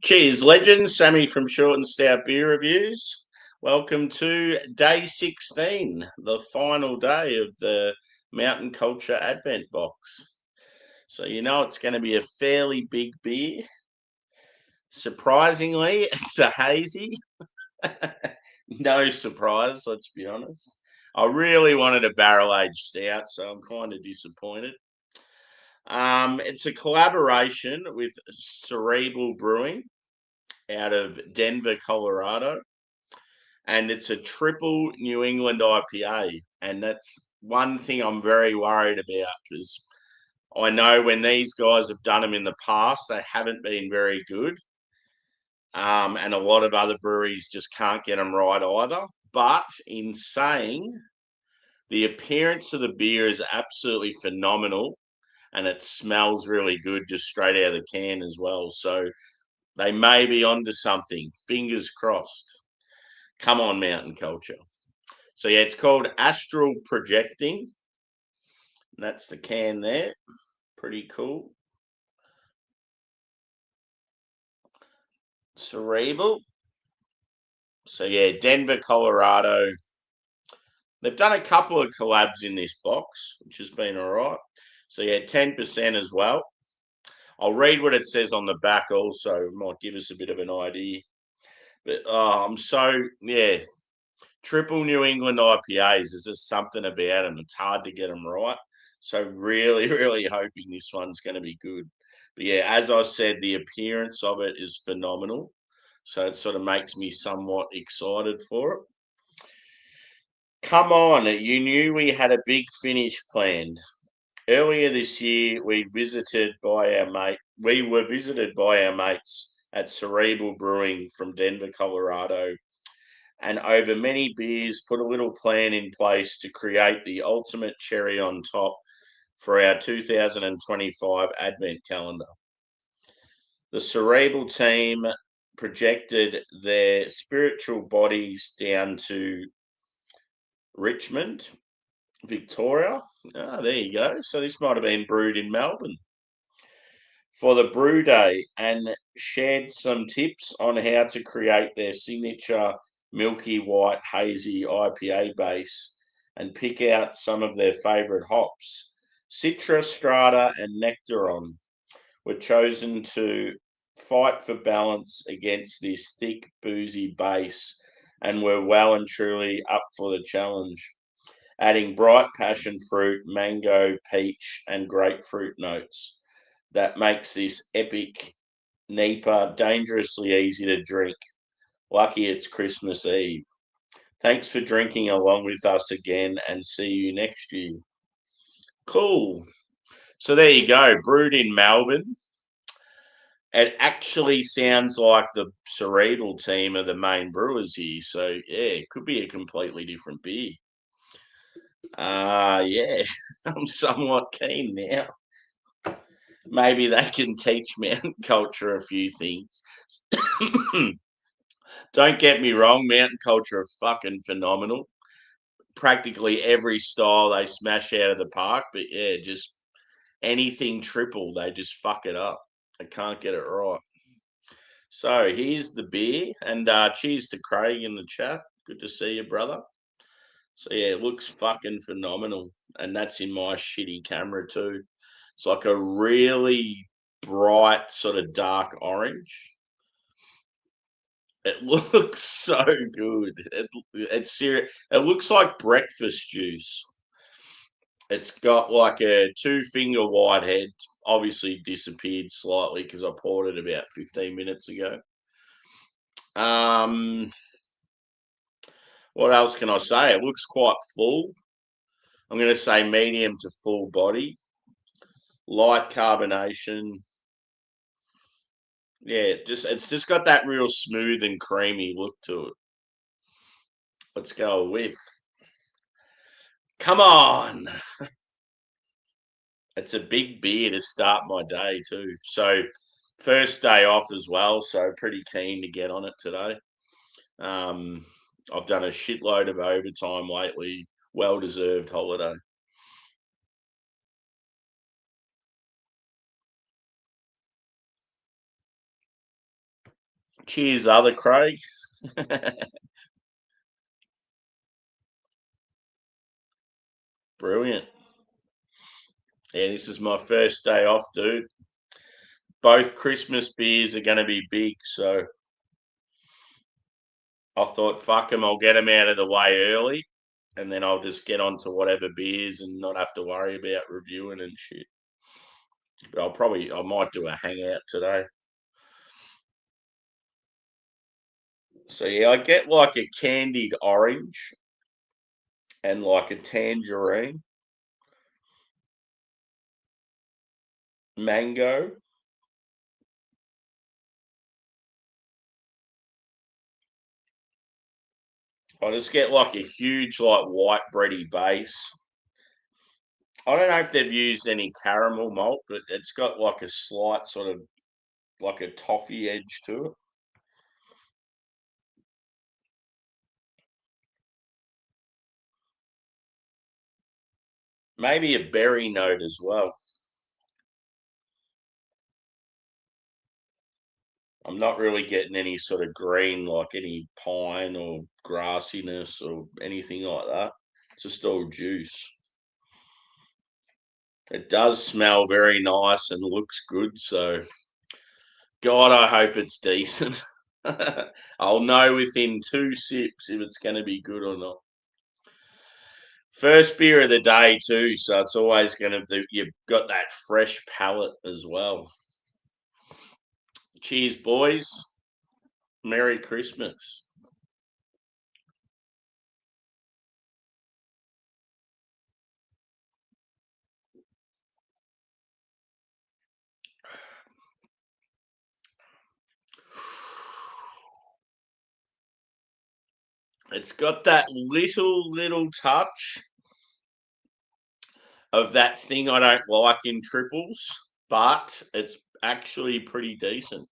Cheers, legends. Sammy from Short and Stout Beer Reviews. Welcome to day 16, the final day of the Mountain Culture Advent box. So you know it's going to be a fairly big beer. Surprisingly, it's a hazy. No surprise, let's be honest. I really wanted a barrel-aged stout, so I'm kind of disappointed. It's a collaboration with Cerebral Brewing out of Denver, Colorado, and it's a triple New England IPA. And that's one thing I'm very worried about because I know when these guys have done them in the past, they haven't been very good. And a lot of other breweries just can't get them right either. But in saying, the appearance of the beer is absolutely phenomenal and it smells really good just straight out of the can as well. So they may be onto something. Fingers crossed. Come on, Mountain Culture. So, yeah, it's called Astral Projecting. That's the can there. Pretty cool. Cerebral. So, yeah, Denver, Colorado. They've done a couple of collabs in this box, which has been all right. So, yeah, 10% as well. I'll read what it says on the back also. It might give us a bit of an idea. But I'm so, yeah, triple New England IPAs. There's just something about them. It's hard to get them right. So really, really hoping this one's going to be good. But yeah, as I said, the appearance of it is phenomenal. So it sort of makes me somewhat excited for it. Come on, you knew we had a big finish planned. Earlier this year, we were visited by our mates at Cerebral Brewing from Denver, Colorado, and over many beers put a little plan in place to create the ultimate cherry on top for our 2025 Advent calendar. The Cerebral team projected their spiritual bodies down to Richmond, Victoria. There you go. So this might have been brewed in Melbourne for the brew day and shared some tips on how to create their signature milky white hazy IPA base and pick out some of their favourite hops. Citra, Strata, and Nectaron were chosen to fight for balance against this thick, boozy base and were well and truly up for the challenge, adding bright passion fruit, mango, peach, and grapefruit notes. That makes this epic NEIPA dangerously easy to drink. Lucky it's Christmas Eve. Thanks for drinking along with us again and see you next year. Cool. So there you go. Brewed in Melbourne. It actually sounds like the Cerebral team are the main brewers here. So, yeah, it could be a completely different beer. Yeah, I'm somewhat keen now. Maybe they can teach Mountain Culture a few things. Don't get me wrong, Mountain Culture are fucking phenomenal. Practically every style they smash out of the park, but yeah, just anything triple, they just fuck it up. They can't get it right. So here's the beer, and cheers to Craig in the chat. Good to see you, brother. So yeah, it looks fucking phenomenal, and that's in my shitty camera too. It's like a really bright, sort of dark orange. It looks so good. It's serious. It looks like breakfast juice. It's got like a 2-finger wide head. Obviously disappeared slightly because I poured it about 15 minutes ago. What else can I say? It looks quite full. I'm going to say medium to full body. Light carbonation. Yeah, it's just got that real smooth and creamy look to it. Let's go a whiff. Come on. It's a big beer to start my day too. So first day off as well, so pretty keen to get on it today. I've done a shitload of overtime lately. Well-deserved holiday. Cheers, other Craig. Brilliant. Yeah, this is my first day off, dude. Both Christmas beers are going to be big, so I thought, fuck them, I'll get them out of the way early, and then I'll just get on to whatever beers and not have to worry about reviewing and shit. But I might do a hangout today. So yeah, I get like a candied orange and like a tangerine, mango. I just get like a huge like white bready base. I don't know if they've used any caramel malt, but it's got like a slight sort of like a toffee edge to it. Maybe a berry note as well. I'm not really getting any sort of green, like any pine or grassiness or anything like that. It's just all juice. It does smell very nice and looks good. So, God, I hope it's decent. I'll know within 2 sips if it's going to be good or not. First beer of the day too, so it's always going to do. You've got that fresh palate as well. Cheers, boys. Merry Christmas. It's got that little touch of that thing I don't like in triples, but it's actually pretty decent.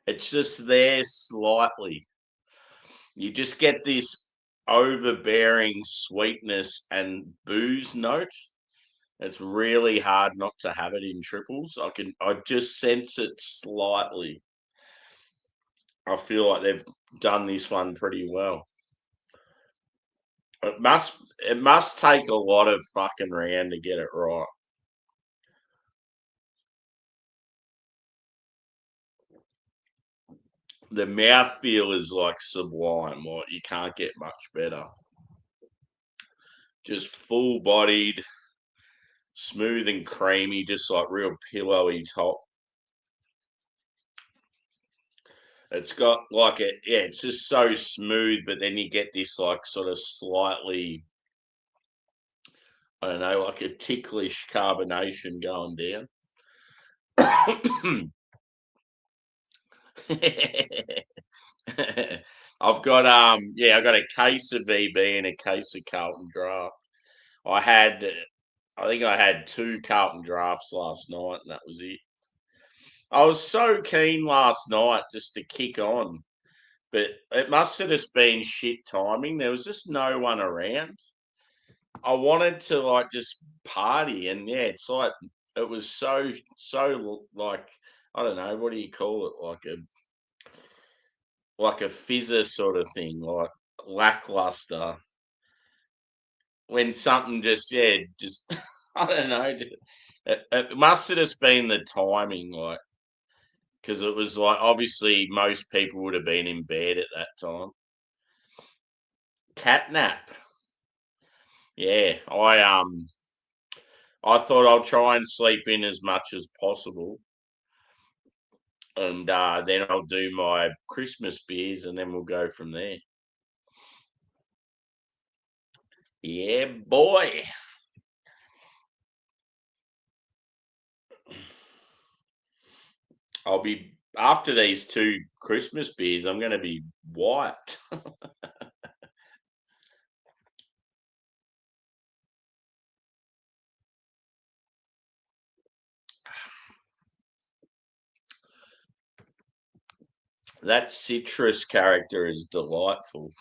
It's just there slightly. You just get this overbearing sweetness and booze note. It's really hard not to have it in triples. I just sense it slightly. I feel like they've done this one pretty well. It must take a lot of fucking round to get it right. The mouthfeel is like sublime. Like you can't get much better. Just full bodied, smooth and creamy, just like real pillowy top. It's got like it's just so smooth, but then you get this like sort of slightly, I don't know, like a ticklish carbonation going down. I've got I got a case of VB and a case of Carlton Draft. I had I think I had 2 Carlton Drafts last night and that was it. I was so keen last night just to kick on, but it must have just been shit timing. There was just no one around. I wanted to like just party and yeah, it's like it was so like I don't know, what do you call it? Like a fizzer sort of thing, like lackluster. When something just just I don't know. It must have just been the timing, like because it was like obviously most people would have been in bed at that time. Catnap. Yeah, I thought I'll try and sleep in as much as possible, and then I'll do my Christmas beers, and then we'll go from there. Yeah, boy. I'll be after these 2 Christmas beers. I'm going to be wiped. That citrus character is delightful.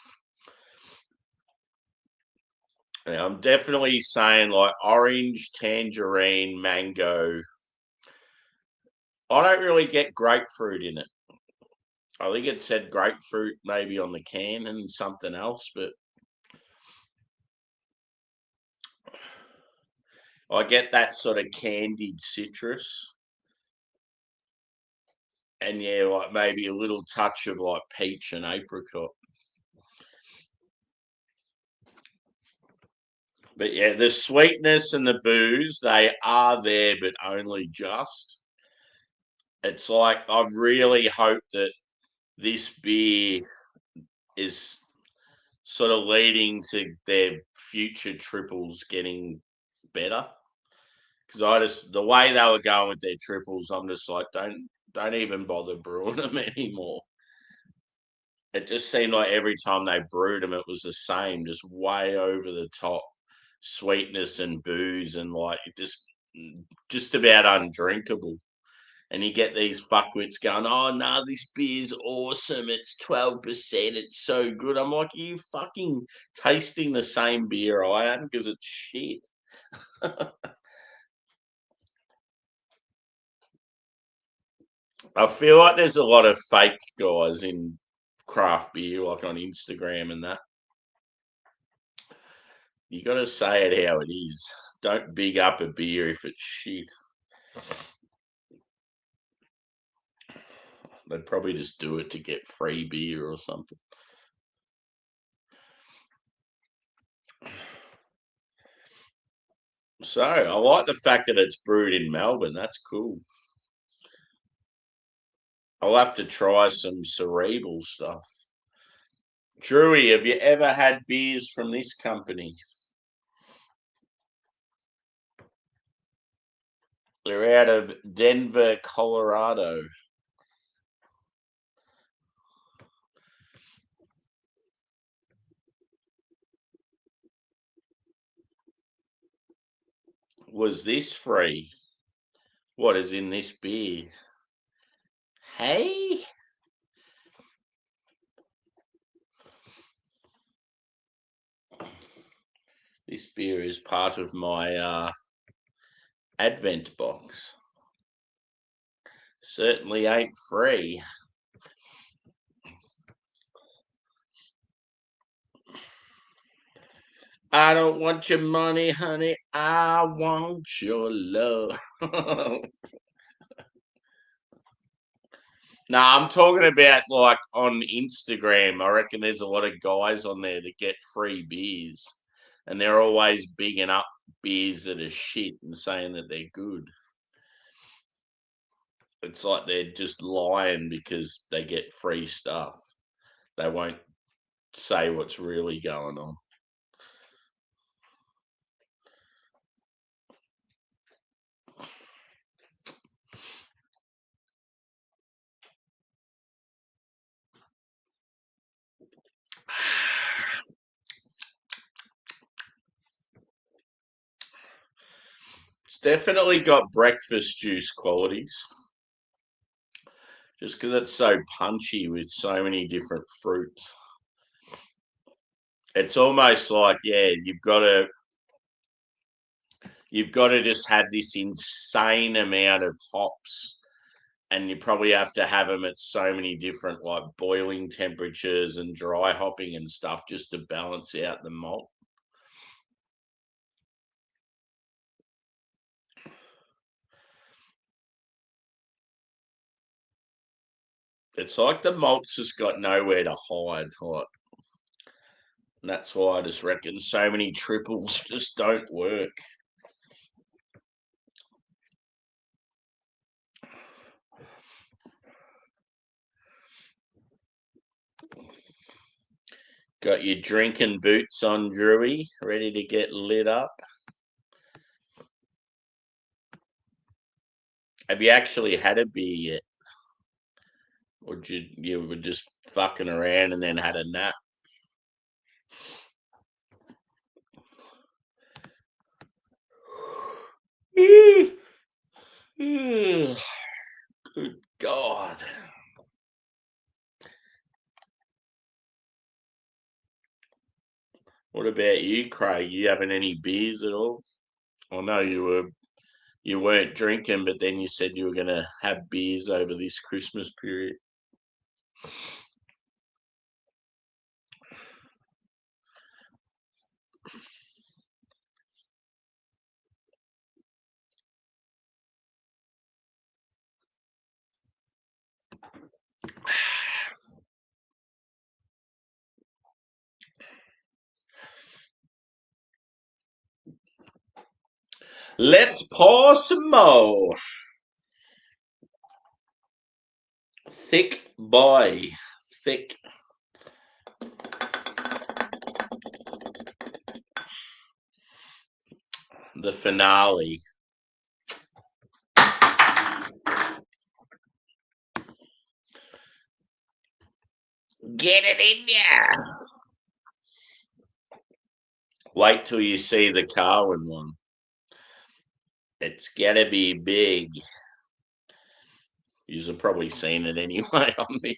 Yeah, I'm definitely saying like orange, tangerine, mango. I don't really get grapefruit in it. I think it said grapefruit maybe on the can and something else, but I get that sort of candied citrus. And yeah, like maybe a little touch of like peach and apricot. But yeah, the sweetness and the booze, they are there, but only just. It's like I really hope that this beer is sort of leading to their future triples getting better. Because the way they were going with their triples, I'm just like, don't even bother brewing them anymore. It just seemed like every time they brewed them, it was the same, just way over the top sweetness and booze, and like just about undrinkable. And you get these fuckwits going, "Oh no, this beer's awesome! It's 12%. It's so good." I'm like, "Are you fucking tasting the same beer I am? Because it's shit." I feel like there's a lot of fake guys in craft beer, like on Instagram and that. You got to say it how it is. Don't big up a beer if it's shit. They'd probably just do it to get free beer or something. So I like the fact that it's brewed in Melbourne. That's cool. I'll have to try some Cerebral stuff. Drewy, have you ever had beers from this company? They're out of Denver, Colorado. Was this free? What is in this beer? Hey? This beer is part of my Advent box. Certainly ain't free. I don't want your money, honey. I want your love. No, I'm talking about like on Instagram. I reckon there's a lot of guys on there that get free beers, and they're always bigging up beers that are shit and saying that they're good. It's like they're just lying because they get free stuff. They won't say what's really going on. It's definitely got breakfast juice qualities. Just because it's so punchy with so many different fruits. It's almost like, yeah, you've got to just have this insane amount of hops, and you probably have to have them at so many different like boiling temperatures and dry hopping and stuff just to balance out the malt. It's like the malt's just got nowhere to hide, like, and that's why I just reckon so many triples just don't work. Got your drinking boots on, Drewy, ready to get lit up. Have you actually had a beer yet? Or you were just fucking around and then had a nap? Good God. What about you, Craig? You having any beers at all? I know you weren't drinking, but then you said you were gonna have beers over this Christmas period. Let's pour some more. Thick boy. Thick. The finale. Get it in ya. Wait till you see the Carwin one. It's gotta be big. You've probably seen it anyway on the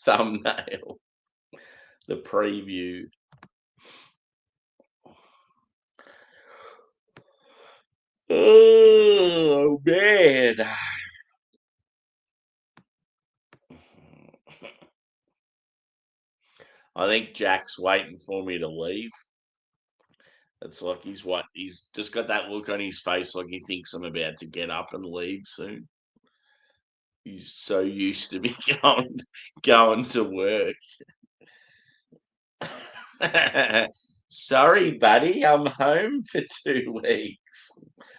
thumbnail, the preview. Oh, man. I think Jack's waiting for me to leave. It's like he's just got that look on his face like he thinks I'm about to get up and leave soon. He's so used to me going to work. Sorry, buddy, I'm home for 2 weeks.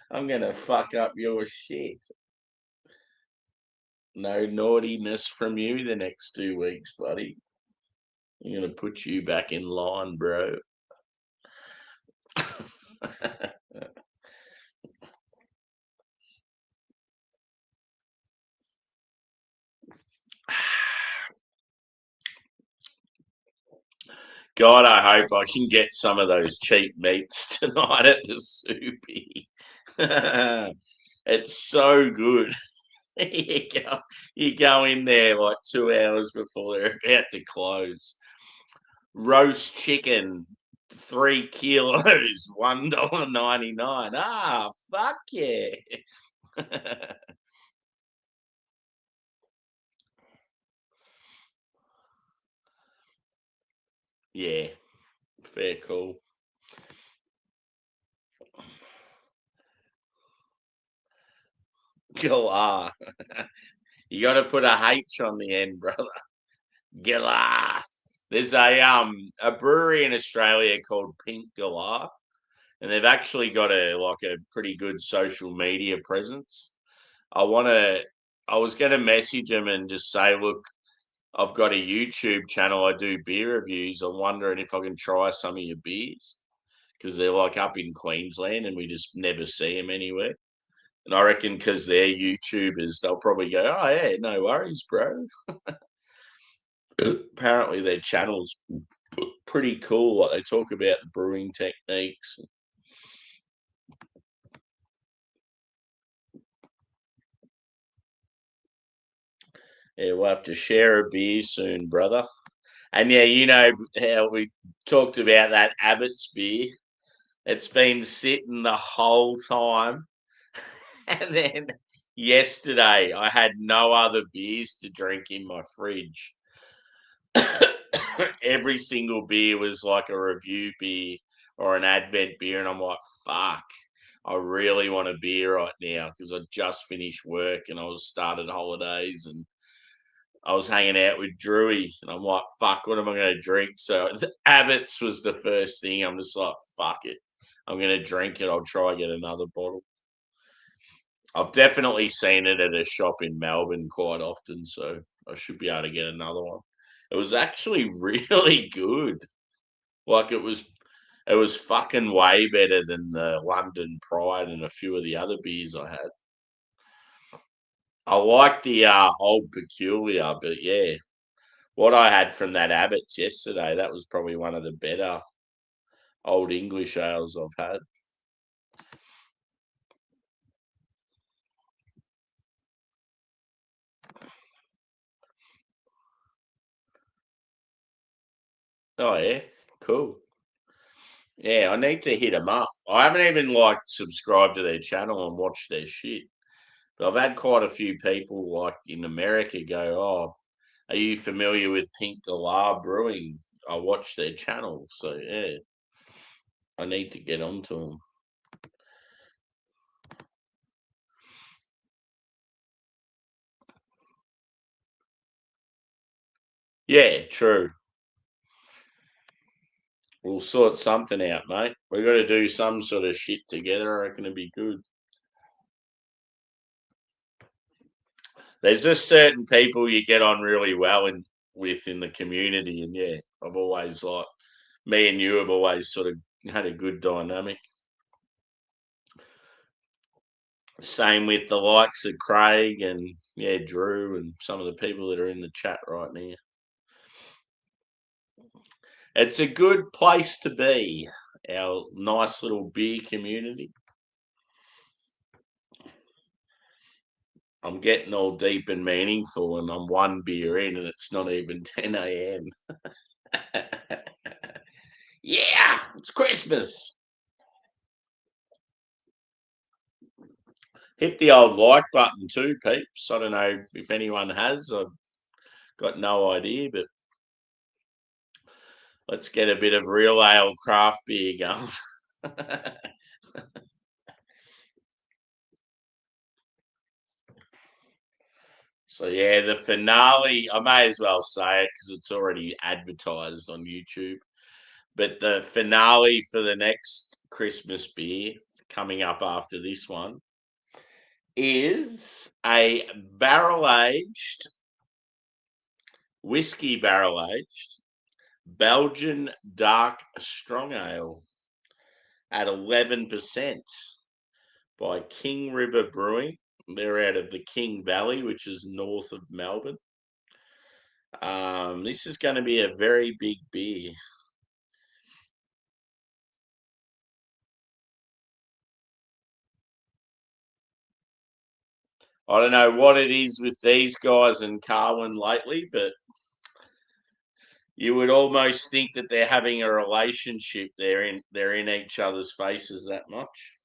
I'm gonna fuck up your shit. No naughtiness from you the next 2 weeks, buddy. I'm gonna put you back in line, bro. God, I hope I can get some of those cheap meats tonight at the soupy. It's so good. You go in there like 2 hours before they're about to close. Roast chicken, 3 kilos, $1.99. Ah, fuck yeah. Yeah, fair cool. Galah. You got to put a H on the end, brother. Galah. There's a brewery in Australia called Pink Galah, and they've actually got a pretty good social media presence. I was gonna message them and just say, look, I've got a YouTube channel. I do beer reviews. I'm wondering if I can try some of your beers because they're like up in Queensland and we just never see them anywhere. And I reckon because they're YouTubers, they'll probably go, "Oh yeah, no worries, bro." Apparently, their channel's pretty cool. Like they talk about the brewing techniques. Yeah, we'll have to share a beer soon, brother. And yeah, you know how we talked about that Abbott's beer. It's been sitting the whole time. And then yesterday, I had no other beers to drink in my fridge. Every single beer was like a review beer or an Advent beer. And I'm like, fuck, I really want a beer right now because I just finished work and I was started holidays and I was hanging out with Drewy, and I'm like, fuck, what am I going to drink? So Abbott's was the first thing. I'm just like, fuck it. I'm going to drink it. I'll try and get another bottle. I've definitely seen it at a shop in Melbourne quite often, so I should be able to get another one. It was actually really good. Like it was fucking way better than the London Pride and a few of the other beers I had. I like the Old Peculiar, but yeah, what I had from that Abbott's yesterday, that was probably one of the better Old English ales I've had. Oh yeah, cool. Yeah, I need to hit them up. I haven't even subscribed to their channel and watched their shit. But I've had quite a few people like in America go, "Oh, Are you familiar with Pink Galah Brewing? I watch their channel, so yeah, I need to get onto them. Yeah, true. We'll sort something out, mate. We've got to do some sort of shit together. I reckon it'd be good. There's just certain people you get on really well with in the community, and yeah, I've always me and you have always sort of had a good dynamic. Same with the likes of Craig and yeah, Drew and some of the people that are in the chat right now. It's a good place to be, our nice little beer community. I'm getting all deep and meaningful, and I'm one beer in, and it's not even 10 a.m. Yeah, it's Christmas. Hit the old like button too, peeps. I don't know if anyone has. I've got no idea, but let's get a bit of real ale craft beer going. So yeah, the finale, I may as well say it because it's already advertised on YouTube. But the finale for the next Christmas beer coming up after this one is a whiskey barrel aged Belgian dark strong ale at 11% by King River Brewing. They're out of the King Valley, which is north of Melbourne. This is going to be a very big beer. I don't know what it is with these guys and Carwin lately, but you would almost think that they're having a relationship. They're in each other's faces that much.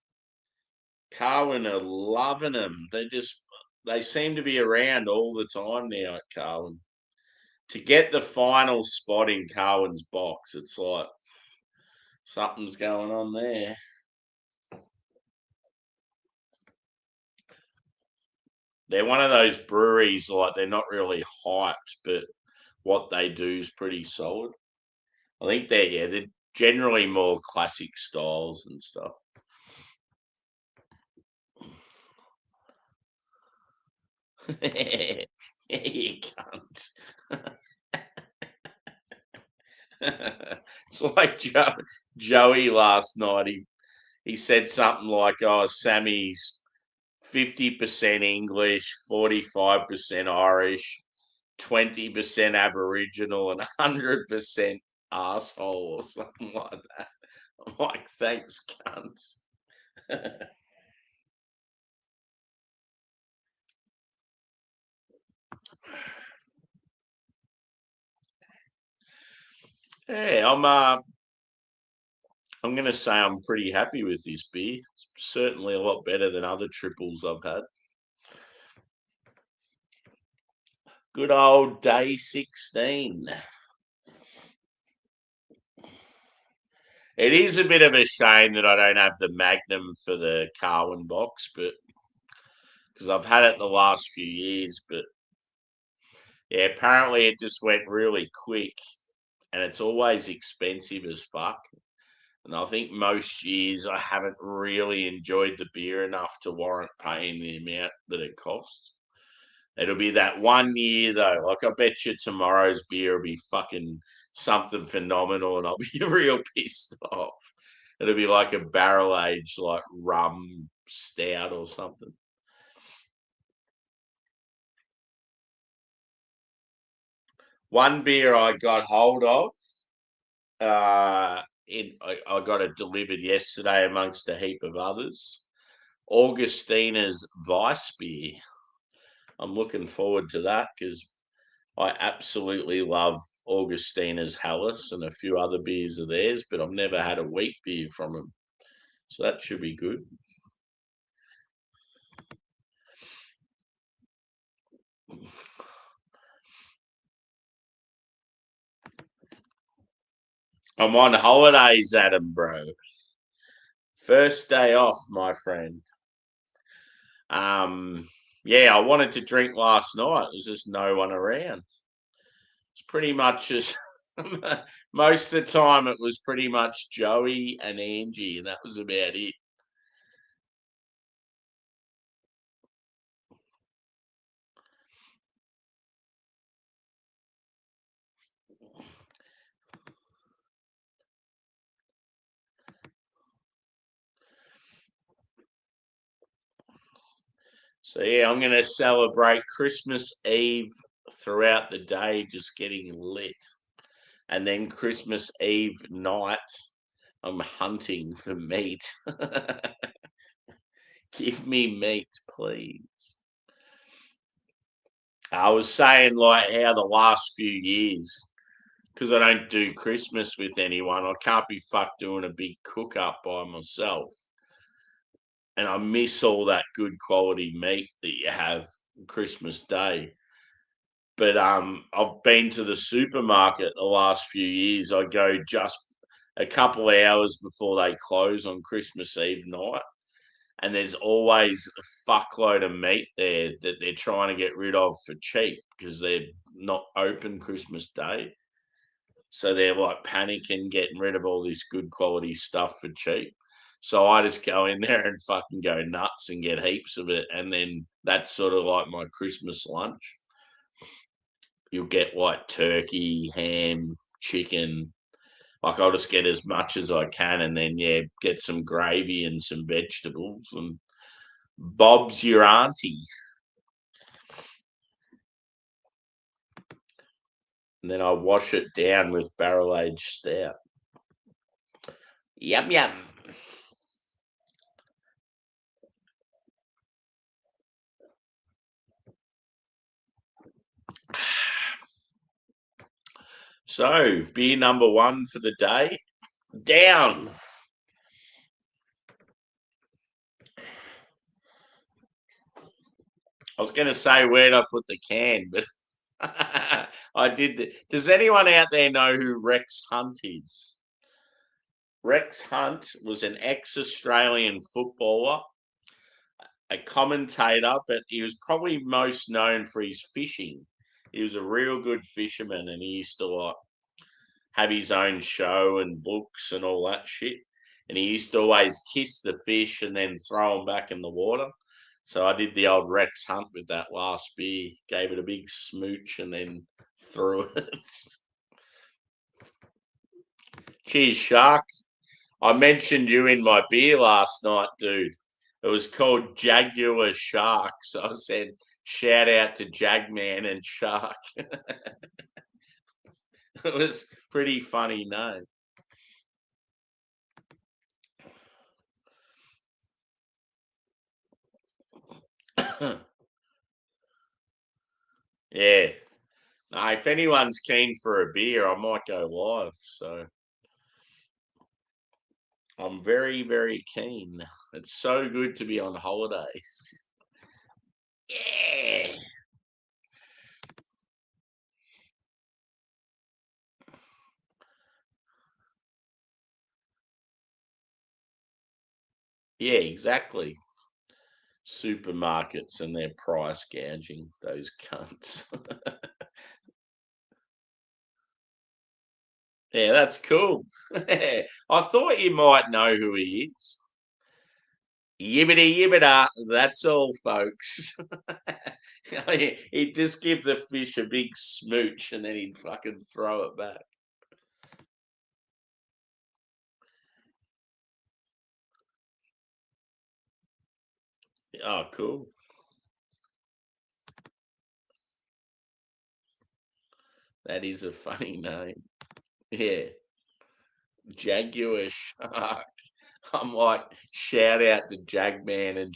Carwin are loving them. They seem to be around all the time now at Carwin. To get the final spot in Carwin's box, it's like something's going on there. They're one of those breweries, like they're not really hyped, but what they do is pretty solid. I think they're generally more classic styles and stuff. You can't. It's like Joey last night. He said something like, "Oh, Sammy's 50% English, 45% Irish, 20% Aboriginal, and 100% asshole," or something like that. I'm like, "Thanks, cunt." Yeah, I'm going to say I'm pretty happy with this beer. It's certainly a lot better than other triples I've had. Good old day 16. It is a bit of a shame that I don't have the Magnum for the Carwin box, but because I've had it the last few years. But yeah, apparently it just went really quick, and it's always expensive as fuck. And I think most years I haven't really enjoyed the beer enough to warrant paying the amount that it costs. It'll be that 1 year though. Like I bet you tomorrow's beer will be fucking something phenomenal, and I'll be real pissed off. It'll be like a barrel aged like rum stout or something. One beer I got hold of, I got it delivered yesterday amongst a heap of others. Augustina's Vice beer. I'm looking forward to that because I absolutely love Augustina's Helles and a few other beers of theirs, but I've never had a wheat beer from them. So that should be good. I'm on holidays, Adam, bro. First day off, my friend. Yeah, I wanted to drink last night. There's just no one around. It's pretty much just most of the time it was pretty much Joey and Angie, and that was about it. So yeah, I'm gonna celebrate Christmas Eve throughout the day, just getting lit. And then Christmas Eve night, I'm hunting for meat. Give me meat, please. I was saying like how the last few years, because I don't do Christmas with anyone, I can't be fucked doing a big cook up by myself. And I miss all that good quality meat that you have Christmas Day. But I've been to the supermarket the last few years. I go just a couple of hours before they close on Christmas Eve night, and there's always a fuckload of meat there that they're trying to get rid of for cheap because they're not open Christmas Day. So they're like panicking, getting rid of all this good quality stuff for cheap. So I just go in there and fucking go nuts and get heaps of it. And then that's sort of like my Christmas lunch. You'll get like turkey, ham, chicken. Like I'll just get as much as I can and then, yeah, get some gravy and some vegetables and Bob's your auntie. And then I wash it down with barrel aged stout. Yum, yum. So, beer number one for the day. Down. I was going to say where'd I put the can, but I did. Does anyone out there know who Rex Hunt is? Rex Hunt was an ex-Australian footballer, a commentator, but he was probably most known for his fishing. He was a real good fisherman, and he used to like have his own show and books and all that shit. And he used to always kiss the fish and then throw them back in the water. So I did the old Rex Hunt with that last beer, gave it a big smooch and then threw it. Cheers, Shark. I mentioned you in my beer last night, dude. It was called Jaguar Shark. So I said, shout out to Jagman and Shark. It was pretty funny name. Yeah. No, if anyone's keen for a beer, I might go live. So I'm very, very keen. It's so good to be on holidays. Yeah. Yeah, exactly. Supermarkets and their price gouging, those cunts. Yeah, that's cool. I thought you might know who he is. Yibbity yibbida. That's all, folks. He'd just give the fish a big smooch and then he'd fucking throw it back. Oh, cool. That is a funny name. Yeah. Jaguar Shark. I'm like, shout out to Jagman. And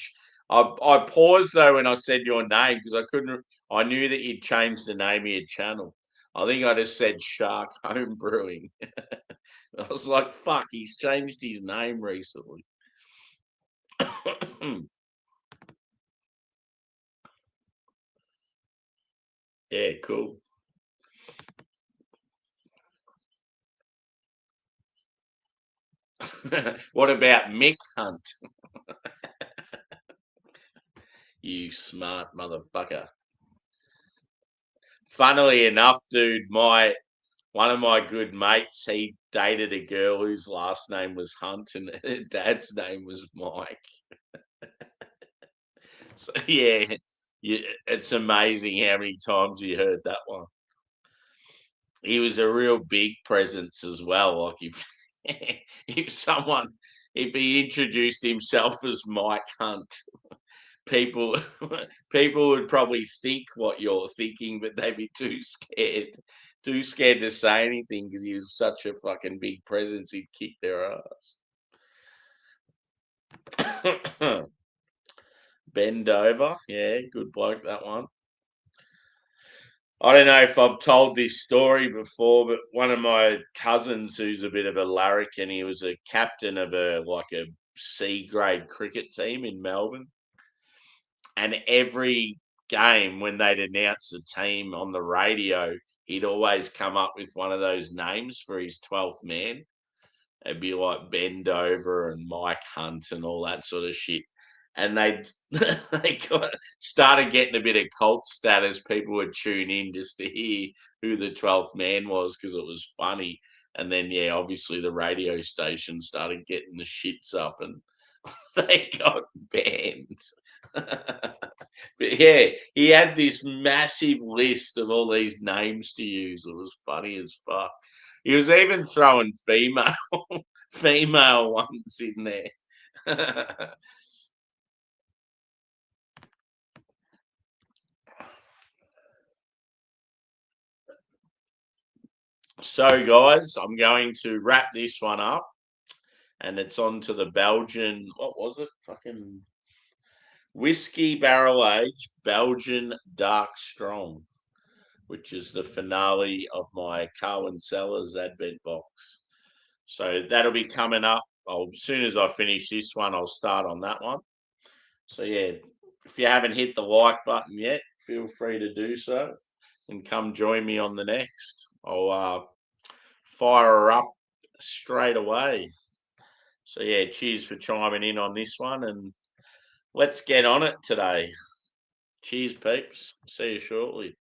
I paused though when I said your name because I couldn't, I knew that you'd changed the name of your channel. I think I just said Shark Home Brewing. I was like, fuck, he's changed his name recently. Yeah, cool. What about Mick Hunt? You smart motherfucker. Funnily enough, dude, one of my good mates, he dated a girl whose last name was Hunt and her dad's name was Mike. So yeah, it's amazing how many times you heard that one. He was a real big presence as well. Like if he introduced himself as Mike Hunt, people people would probably think what you're thinking, but they'd be too scared to say anything because he was such a fucking big presence. He'd kick their ass. Bend over, yeah, good bloke that one. I don't know if I've told this story before, but one of my cousins, who's a bit of a larrikin, he was a captain of a C grade cricket team in Melbourne. And every game, when they'd announce the team on the radio, he'd always come up with one of those names for his 12th man. It'd be like Bend Over and Mike Hunt and all that sort of shit. And started getting a bit of cult status. People would tune in just to hear who the 12th man was because it was funny. And then, yeah, obviously the radio station started getting the shits up and they got banned. But yeah, he had this massive list of all these names to use. It was funny as fuck. He was even throwing female ones in there. So, guys, I'm going to wrap this one up, and it's on to the Belgian. What was it? Fucking whiskey barrel aged Belgian dark strong, which is the finale of my Carwin Cellars Advent box. So that'll be coming up. As soon as I finish this one, I'll start on that one. So yeah, if you haven't hit the like button yet, feel free to do so, and come join me on the next. I'll fire her up straight away. So yeah, cheers for chiming in on this one, and let's get on it today. Cheers, peeps. See you shortly.